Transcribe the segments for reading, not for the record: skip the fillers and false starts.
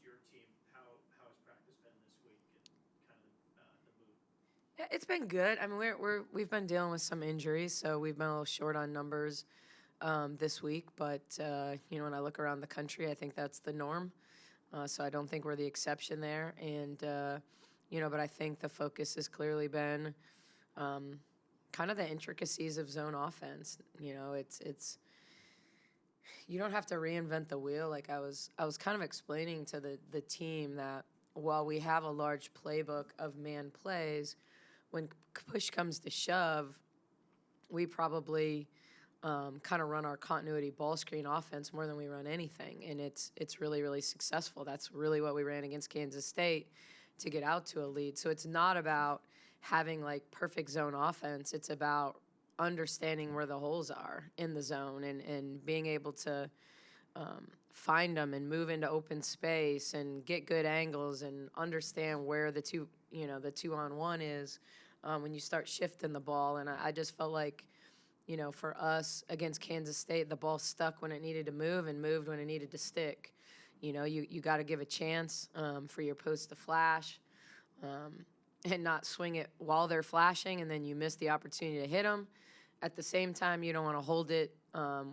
your team, how has practice been this week and kind of the move? Yeah, it's been good. I mean, we've been dealing with some injuries, so we've been a little short on numbers this week. But when I look around the country, I think that's the norm. So I don't think we're the exception there. And but I think the focus has clearly been um, kind of the intricacies of zone offense. It's you don't have to reinvent the wheel. Like I was kind of explaining to the team that while we have a large playbook of man plays, when push comes to shove, we probably kind of run our continuity ball screen offense more than we run anything, and it's really really successful. That's really what we ran against Kansas State to get out to a lead. So it's not about having like perfect zone offense. It's about understanding where the holes are in the zone and being able to find them and move into open space and get good angles and understand where the 2-on-1 is when you start shifting the ball. And I just felt like, for us against Kansas State, the ball stuck when it needed to move and moved when it needed to stick. You got to give a chance for your post to flash and not swing it while they're flashing, and then you miss the opportunity to hit them. At the same time, you don't want to hold it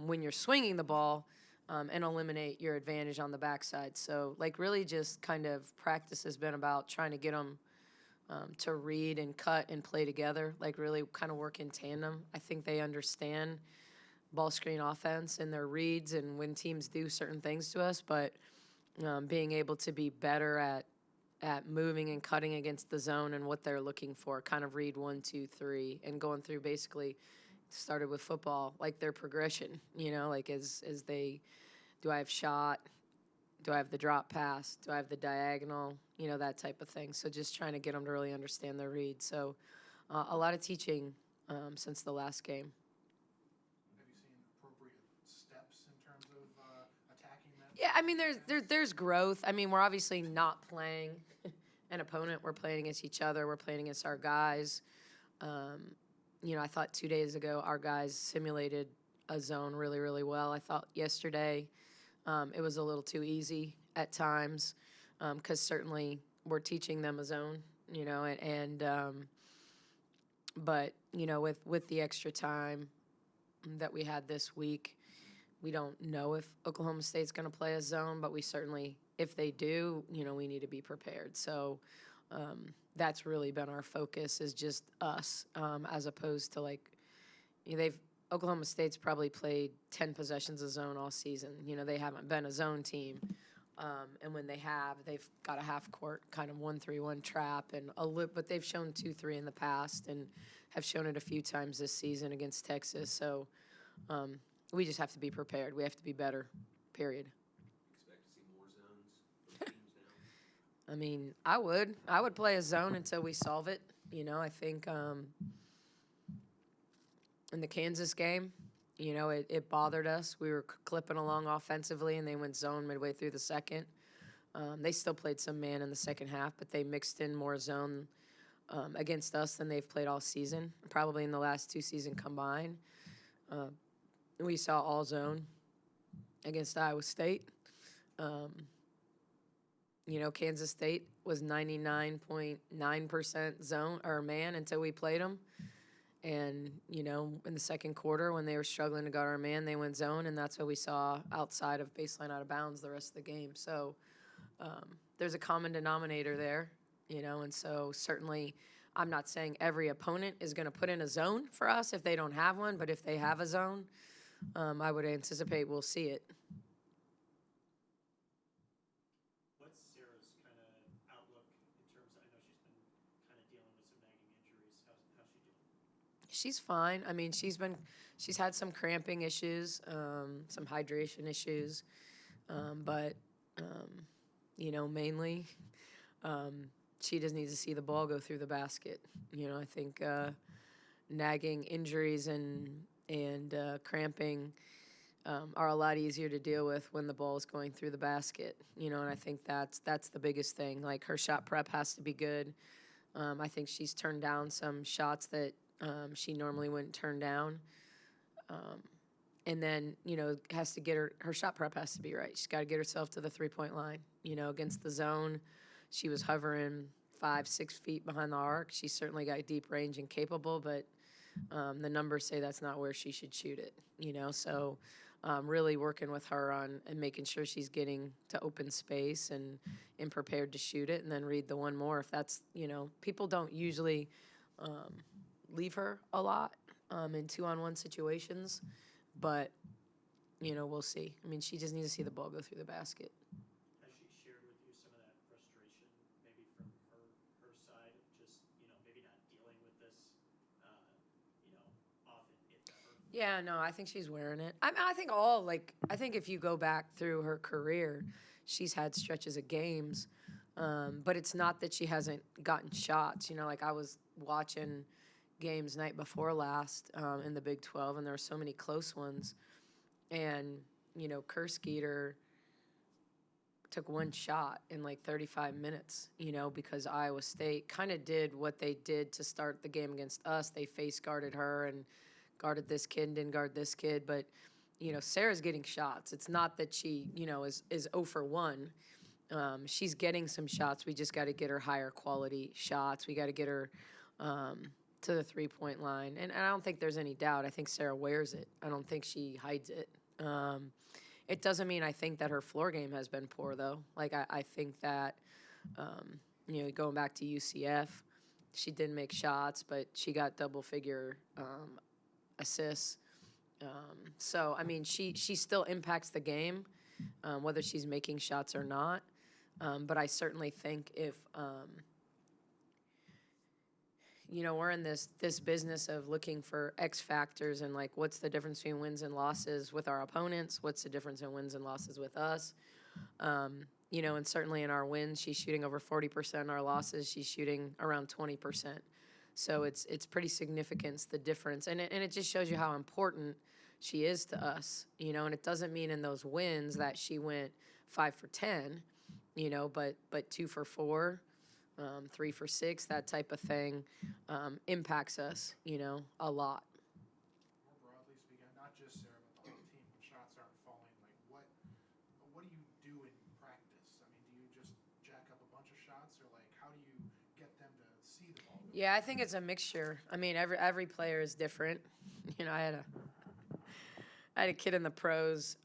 when you're swinging the ball and eliminate your advantage on the backside. So, really just kind of practice has been about trying to get them to read and cut and play together, really kind of work in tandem. I think they understand ball screen offense and their reads and when teams do certain things to us, but being able to be better at moving and cutting against the zone and what they're looking for, kind of read 1, 2, 3, and going through basically started with football, like their progression, as they, do I have shot? Do I have the drop pass? Do I have the diagonal? That type of thing. So just trying to get them to really understand their read. So a lot of teaching since the last game. Have you seen appropriate steps in terms of attacking that? Yeah, I mean, there's growth. I mean, we're obviously not playing an opponent. We're playing against each other. We're playing against our guys. I thought 2 days ago our guys simulated a zone really, really well. I thought yesterday it was a little too easy at times because certainly we're teaching them a zone, but with the extra time that we had this week, we don't know if Oklahoma State's going to play a zone, but we certainly, if they do, we need to be prepared. So that's really been our focus, is just us, as opposed to Oklahoma State's probably played 10 possessions of zone all season. They haven't been a zone team. And when they have, they've got a half court kind of 1-3-1 trap, but they've shown 2-3 in the past and have shown it a few times this season against Texas. So we just have to be prepared. We have to be better, period. Expect to see more zones from teams now? I mean, I would play a zone until we solve it. I think in the Kansas game, it bothered us. We were clipping along offensively, and they went zone midway through the second. They still played some man in the second half, but they mixed in more zone against us than they've played all season, probably in the last 2 seasons combined. We saw all zone against Iowa State. Kansas State was 99.9% zone or man until we played them. And, in the second quarter when they were struggling to guard our man, they went zone, and that's what we saw outside of baseline out of bounds the rest of the game. So there's a common denominator there, and so certainly I'm not saying every opponent is going to put in a zone for us if they don't have one, but if they have a zone, I would anticipate we'll see it. What's Sarah's kind of outlook in terms of, I know she's been kind of dealing with some nagging injuries. How's she doing? She's fine. I mean, she's had some cramping issues, some hydration issues, but mainly she just needs to see the ball go through the basket. I think nagging injuries and cramping are a lot easier to deal with when the ball is going through the basket. And I think that's the biggest thing. Like, her shot prep has to be good. I think she's turned down some shots that she normally wouldn't turn down. and then, has to get her shot prep has to be right. She's got to get herself to the 3-point line. Against the zone, she was hovering 5-6 feet behind the arc. She certainly got deep range and capable, but the numbers say that's not where she should shoot it. So really working with her on and making sure she's getting to open space and prepared to shoot it, and then read the one more if that's, people don't usually leave her a lot in 2-on-1 situations, but we'll see. I mean, she just needs to see the ball go through the basket. Has she shared with you some of that frustration, maybe from her side, of just maybe not dealing with this, often, if ever? Yeah, no, I think she's wearing it. I think if you go back through her career, she's had stretches of games, but it's not that she hasn't gotten shots. Like I was watching games night before last in the Big 12, and there were so many close ones. And, Kerskeeter took one shot in like 35 minutes, because Iowa State kind of did what they did to start the game against us. They face guarded her and guarded this kid and didn't guard this kid. But, Sarah's getting shots. It's not that she, is 0 for 1. She's getting some shots. We just got to get her higher quality shots. We got to get her to the 3-point line. And I don't think there's any doubt. I think Sarah wears it. I don't think she hides it. It doesn't mean I think that her floor game has been poor, though. Like, I think that, going back to UCF, she didn't make shots, but she got double-figure assists. So, I mean, she still impacts the game, whether she's making shots or not. But I certainly think if, we're in this business of looking for X factors and, like, what's the difference between wins and losses with our opponents? What's the difference in wins and losses with us? And certainly in our wins, she's shooting over 40%. In our losses, she's shooting around 20%. So it's pretty significant, the difference. And it just shows you how important she is to us, and it doesn't mean in those wins that she went 5 for 10, but 2 for 4, 3 for 6, that type of thing impacts us, a lot. More broadly speaking, not just Sarah, but the whole team, when shots aren't falling, like what do you do in practice? I mean, do you just jack up a bunch of shots, or like how do you get them to see the ball? Yeah, I think it's a mixture. I mean, every player is different. I had a kid in the pros,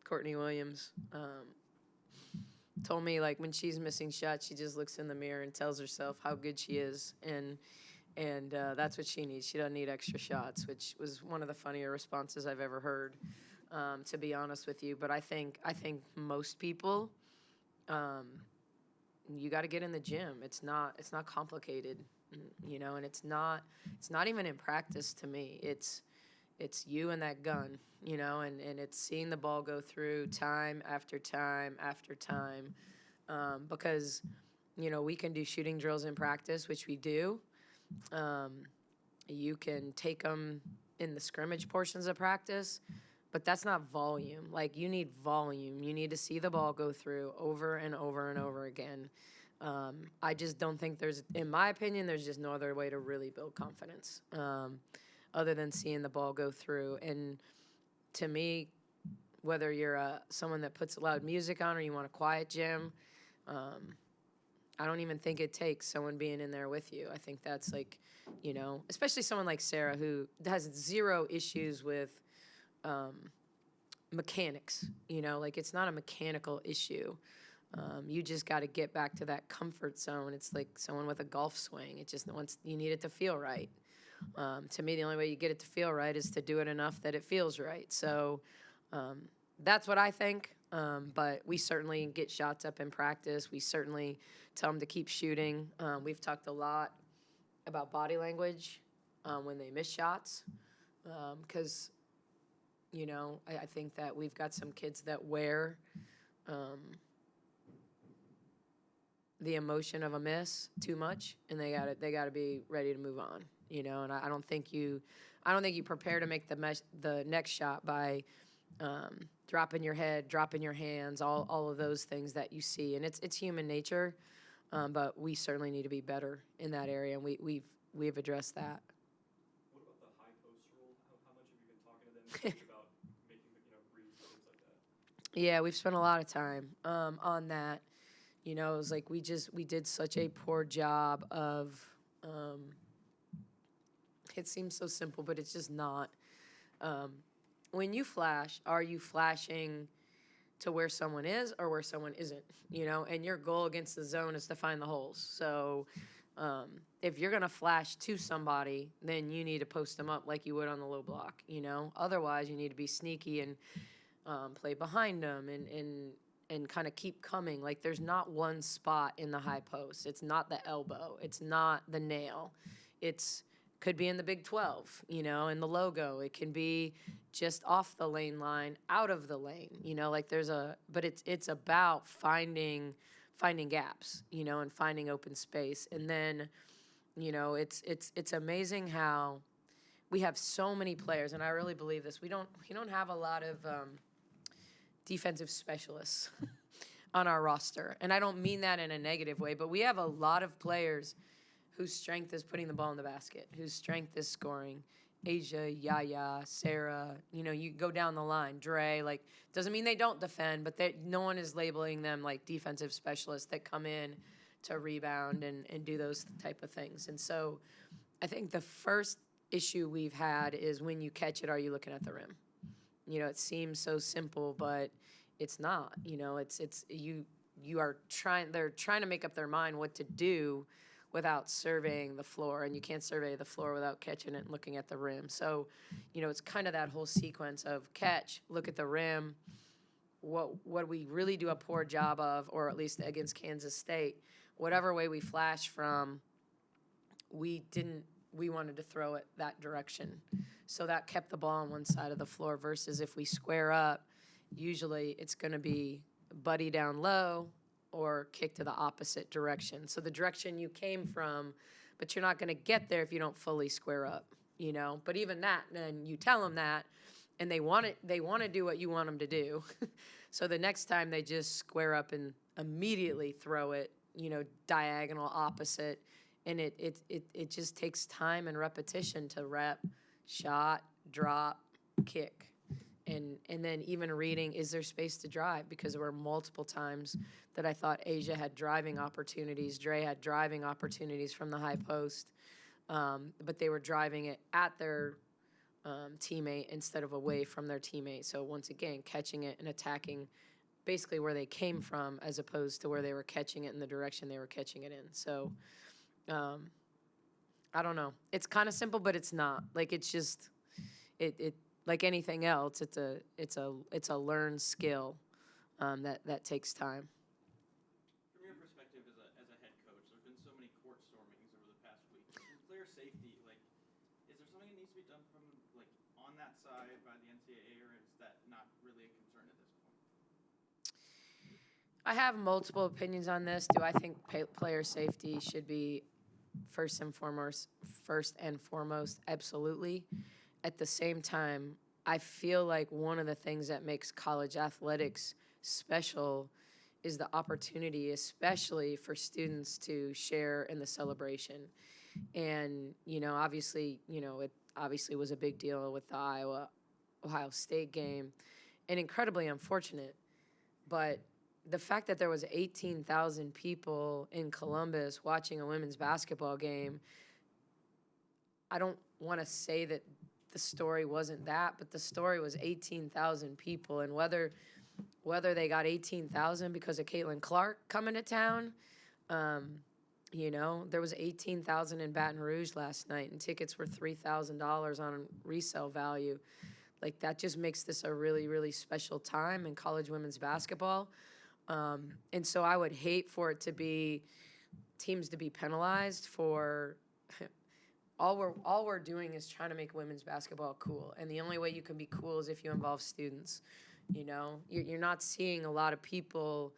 Courtney Williams, told me, like, when she's missing shots, she just looks in the mirror and tells herself how good she is, and that's what she needs. She doesn't need extra shots, which was one of the funnier responses I've ever heard, to be honest with you. But I think most people, you got to get in the gym. It's not complicated, and it's not even in practice to me. It's you and that gun, and it's seeing the ball go through time after time after time, because, we can do shooting drills in practice, which we do. You can take them in the scrimmage portions of practice, but that's not volume. Like, you need volume. You need to see the ball go through over and over and over again. I just don't think in my opinion, there's just no other way to really build confidence, other than seeing the ball go through. And to me, whether you're someone that puts loud music on or you want a quiet gym, I don't even think it takes someone being in there with you. I think that's like, especially someone like Sarah, who has zero issues with mechanics, like, it's not a mechanical issue. You just got to get back to that comfort zone. It's like someone with a golf swing. It just you need it to feel right. To me, the only way you get it to feel right is to do it enough that it feels right. So that's what I think. But we certainly get shots up in practice. We certainly tell them to keep shooting. We've talked a lot about body language when they miss shots, because, I think that we've got some kids that wear the emotion of a miss too much, and they gotta be ready to move on. And I don't think you prepare to make the next shot by dropping your head, dropping your hands, all of those things that you see. And it's human nature, but we certainly need to be better in that area, and we've addressed that. What about the high post rule? How much have you been talking to them think about making reads and things like that? Yeah, we've spent a lot of time on that. It was like we did such a poor job of. It seems so simple, but it's just not. When you flash, are you flashing to where someone is or where someone isn't? And your goal against the zone is to find the holes. So if you're going to flash to somebody, then you need to post them up like you would on the low block. Otherwise, you need to be sneaky and play behind them and kind of keep coming. Like, there's not one spot in the high post. It's not the elbow. It's not the nail. Could be in the Big 12, in the logo. It can be just off the lane line, out of the lane, like but it's about finding gaps, and finding open space. And then, it's amazing how we have so many players, and I really believe this. We don't have a lot of defensive specialists on our roster. And I don't mean that in a negative way, but we have a lot of players whose strength is putting the ball in the basket, whose strength is scoring. Asia, Yaya, Sarah, you go down the line. Dre, doesn't mean they don't defend, but no one is labeling them like defensive specialists that come in to rebound and do those type of things. And so I think the first issue we've had is when you catch it, are you looking at the rim? It seems so simple, but it's not. They're trying to make up their mind what to do without surveying the floor, and you can't survey the floor without catching it and looking at the rim. So, it's kind of that whole sequence of catch, look at the rim. What we really do a poor job of, or at least against Kansas State, whatever way we flash from, we wanted to throw it that direction. So that kept the ball on one side of the floor versus if we square up, usually it's going to be buddy down low or kick to the opposite direction. So the direction you came from, but you're not going to get there if you don't fully square up, But even that, then you tell them that, and they want to do what you want them to do. So the next time they just square up and immediately throw it, diagonal opposite. And it just takes time and repetition to rep, shot, drop, kick. And then even reading, is there space to drive? Because there were multiple times that I thought Asia had driving opportunities, Dre had driving opportunities from the high post, but they were driving it at their teammate instead of away from their teammate. So once again, catching it and attacking basically where they came from as opposed to where they were catching it in the direction they were catching it in. So I don't know. It's kind of simple, but it's not. Like, it's just it like anything else. It's a learned skill that takes time. From your perspective as a head coach, there have been so many court stormings over the past week. From player safety, is there something that needs to be done from on that side by the NCAA, or is that not really a concern at this point? I have multiple opinions on this. Do I think player safety should be first and foremost? Absolutely. At the same time, I feel like one of the things that makes college athletics special is the opportunity, especially for students to share in the celebration. And, obviously, it obviously was a big deal with the Ohio State game, and incredibly unfortunate. But the fact that there was 18,000 people in Columbus watching a women's basketball game, I don't want to say that the story wasn't that, but the story was 18,000 people. And whether they got 18,000 because of Caitlin Clark coming to town, there was 18,000 in Baton Rouge last night, and tickets were $3,000 on resale value. Like, that just makes this a really, really special time in college women's basketball. And so I would hate for it to be teams to be penalized for all we're doing is trying to make women's basketball cool. And the only way you can be cool is if you involve students. You're not seeing a lot of people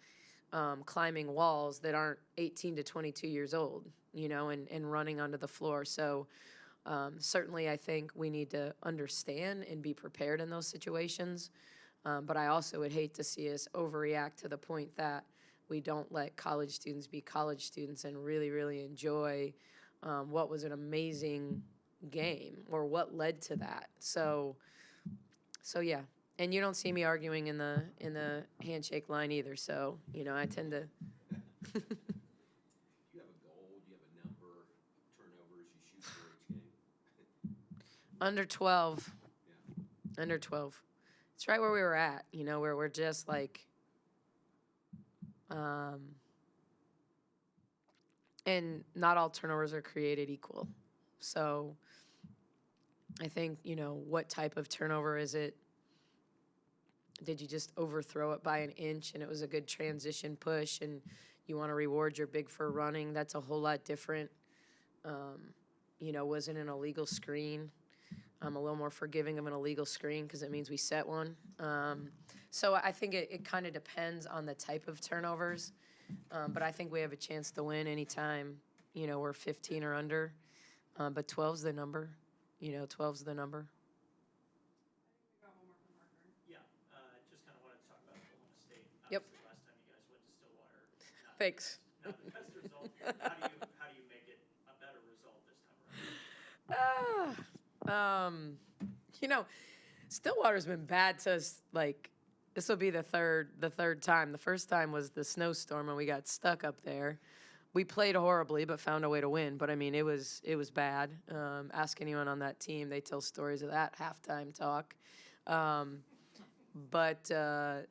climbing walls that aren't 18 to 22 years old, and running onto the floor. So certainly I think we need to understand and be prepared in those situations. But I also would hate to see us overreact to the point that we don't let college students be college students and really, really enjoy what was an amazing game or what led to that. So So yeah, and you don't see me arguing in the handshake line either. So I tend to. Do you have a goal? Do you have a number of turnovers you shoot for each game? Under 12. Yeah. Under 12. It's right where we were at, where we're just like, and not all turnovers are created equal. So I think, what type of turnover is it? Did you just overthrow it by an inch and it was a good transition push and you want to reward your big for running? That's a whole lot different. Was it an illegal screen? I'm a little more forgiving of an illegal screen because it means we set one. So I think it kind of depends on the type of turnovers. But I think we have a chance to win anytime, we're 15 or under. But 12's the number. 12's the number. Yeah, just kind of wanted to talk about Oklahoma State. Yep. Obviously, last time you guys went to Stillwater. not the Thanks. best- Not the best result. How do you make it a better result this time around? Stillwater's been bad to us. Like, this will be the third time. The first time was the snowstorm and we got stuck up there. We played horribly, but found a way to win. But I mean, it was bad. Ask anyone on that team; they tell stories of that halftime talk. But I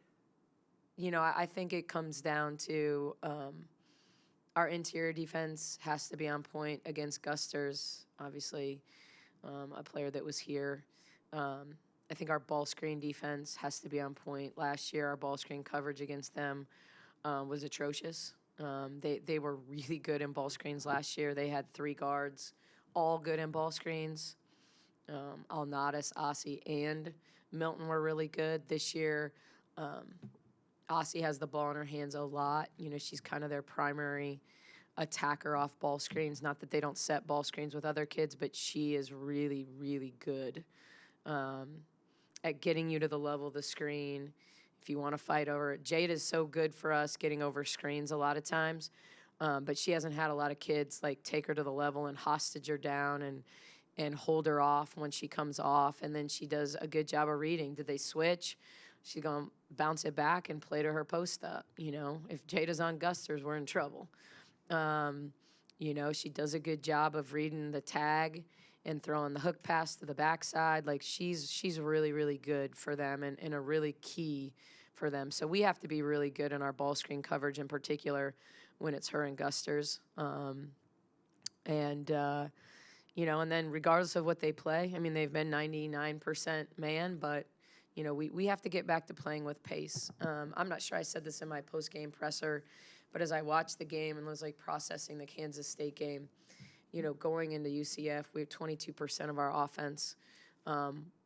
think it comes down to our interior defense has to be on point against Gusters. Obviously, a player that was here. I think our ball screen defense has to be on point. Last year, our ball screen coverage against them was atrocious. They were really good in ball screens last year. They had 3 guards, all good in ball screens. Alnadas, Ossie, and Milton were really good. This year, Ossie has the ball in her hands a lot. She's kind of their primary attacker off ball screens. Not that they don't set ball screens with other kids, but she is really, really good at getting you to the level of the screen. If you want to fight over it, Jade is so good for us getting over screens a lot of times, but she hasn't had a lot of kids like take her to the level and hostage her down and hold her off when she comes off, and then she does a good job of reading. Did they switch? She's going to bounce it back and play to her post up. If Jada's on Gusters, we're in trouble. She does a good job of reading the tag and throwing the hook pass to the backside. Like, she's really, really good for them and a really key for them. So we have to be really good in our ball screen coverage in particular when it's her and Gusters. And then regardless of what they play, I mean, they've been 99% man, but, we have to get back to playing with pace. I'm not sure I said this in my post-game presser, but as I watched the game and was, like, processing the Kansas State game, going into UCF, we have 22% of our offense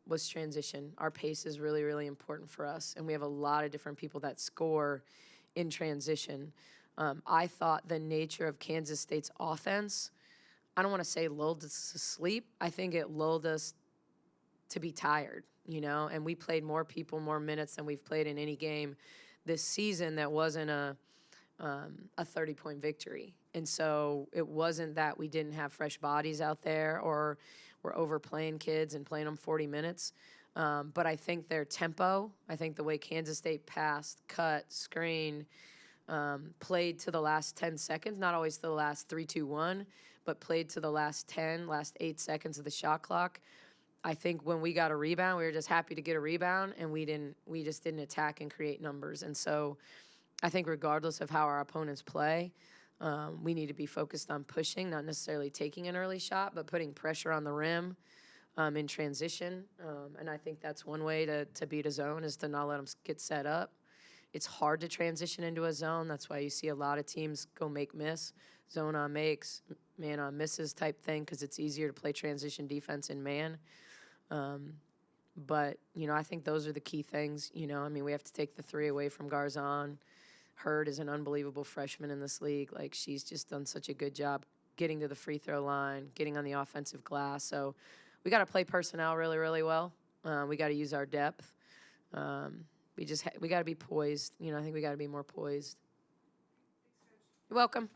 was transition. Our pace is really, really important for us, and we have a lot of different people that score in transition. I thought the nature of Kansas State's offense, I don't want to say lulled us to sleep. I think it lulled us to be tired, and we played more people, more minutes than we've played in any game this season that wasn't a 30-point victory. And so it wasn't that we didn't have fresh bodies out there or we're overplaying kids and playing them 40 minutes. But I think their tempo, I think the way Kansas State passed, cut, screened, played to the last 10 seconds, not always to the last 3, 2, 1, but played to the last 8 seconds of the shot clock. I think when we got a rebound, we were just happy to get a rebound, and we just didn't attack and create numbers. And so I think regardless of how our opponents play, we need to be focused on pushing, not necessarily taking an early shot, but putting pressure on the rim in transition. And I think that's one way to beat a zone is to not let them get set up. It's hard to transition into a zone. That's why you see a lot of teams go make-miss, zone on makes, man on misses type thing, because it's easier to play transition defense in man. But, I think those are the key things. We have to take the 3 away from Garzon. Hurd is an unbelievable freshman in this league. Like, she's just done such a good job getting to the free throw line, getting on the offensive glass. So we got to play personnel really, really well. We got to use our depth. We got to be poised. I think we got to be more poised. You're welcome.